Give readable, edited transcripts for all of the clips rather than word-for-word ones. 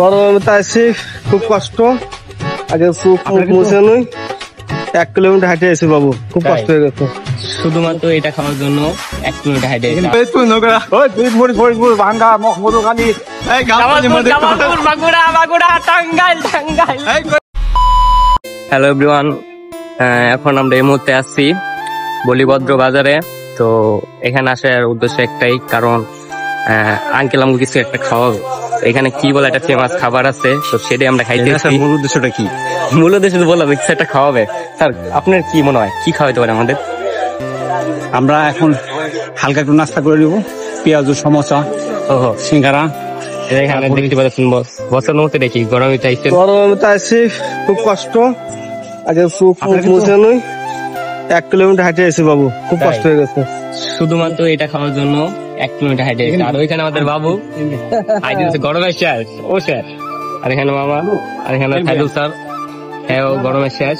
গরমে আসছি, খুব কষ্ট। আগে মুছে নই, 1 কিলোমিটার হাঁটে এসে বাবু, খুব কষ্ট হয়ে গেছে। শুধুমাত্র এটা খাওয়ার জন্য 1 কিলোমিটার হাঁটে হ্যালো এভরিওয়ান, এখন আমরা এই মুহূর্তে আসছি বলিভদ্র বাজারে। তো এখানে আসার উদ্দেশ্য একটাই, কারণ আঙ্কেল আমাকে কিছু একটা খাওয়াবো। এখানে কি বলে একটা ফেমাস খাবার আছে, তো সেটাই আমরা খাইতে আসছি। মূল উদ্দেশ্যটা কি? মূল উদ্দেশ্য বললাম কিছু একটা খাওয়াবে। স্যার আপনার কি মনে হয় কি খাওয়াইতে পারে আমাদের? আমরা এখন হালকা একটু নাস্তা করে নিব, পেঁয়াজ সমোসা, সিঙ্গারা। এখানে দেখতে পাচ্ছেন বছর মধ্যে দেখি গরমে চাইছে। গরমে আসছি, খুব কষ্ট। আগে মুছে নই, 1 কিলোমিটার হাঁটে এসে বাবু, খুব কষ্ট হয়ে গেছে। শুধুমাত্র এটা খাওয়ার জন্য 1 কিলোমিটার হাইটে এসেছে। আর ওইখানে আমাদের বাবু হাইটে গরমে শেষ, ও শেষ। আর এখানে মামা, আর এখানে সাইদুল স্যার, হ্যাঁ ও গরমে শেষ।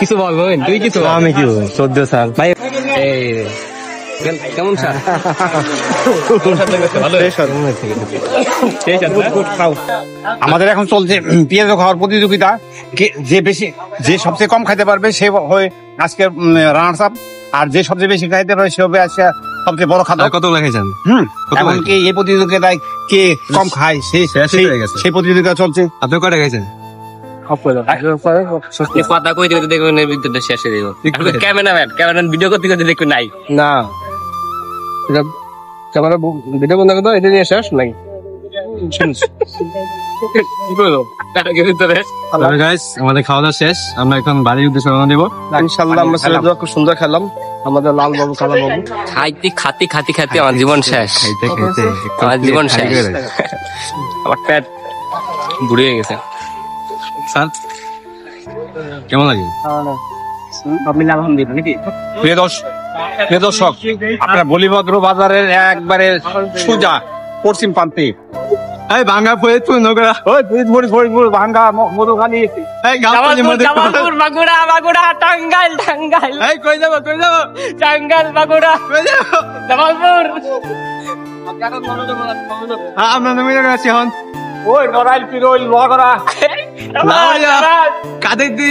কিছু বলবেন? তুই কিছু? আমি কি বলবো? সদ্য স্যার ভাই কেমন স্যার? আমাদের এখন চলছে পেঁয়াজ খাওয়ার প্রতিযোগিতা। যে সবচেয়ে কম খাইতে পারবে সে হয়ে আজকে রানার্স আপ, আর যে সবচেয়ে বেশি খাইতে পারবে সে হবে আজকে সবচেয়ে বড় খাদ্য। কত লেখেছেন? এমনকি এই প্রতিযোগিতায় কে কম খায় সেই প্রতিযোগিতা চলছে। আপনি কয়টা খাইছেন? কথা কইতে কইতে দেখবেন বিদ্যুৎ শেষ হয়ে যাবে। ক্যামেরাম্যান ভিডিও করতে করতে দেখবেন নাই না, ক্যামেরা ভিডিও বন্ধ করতো, এটা নিয়ে শেষ নাই। আমাদের খাওয়া দাওয়া শেষ, আমরা এখন বাড়ির উদ্দেশ্যে রওনা দেবো ইনশাল্লাহ। আমরা খুব সুন্দর খেলাম, আমাদের লাল বাবু কালা বাবু খাইতে আমার জীবন শেষ, আমার জীবন শেষ। আমার পেট বুড়ি হয়ে গেছে। স্যার কেমন লাগে? প্রিয় দর্শক, আপনার বলিভদ্র বাজারের একবারে সোজা পশ্চিম প্রান্তে ভাঙ্গা ফরিদপুর নগরা, ফরিদপুর ভাঙ্গা মধুখালী, বাগুড়া টাঙ্গাইল কই যাবো টাঙ্গাইল বাগুড়া জামালপুর। আমরা নেমে গেছি এখন। ওই নড়াইল পিরোল লোহাগড়া কাদের দি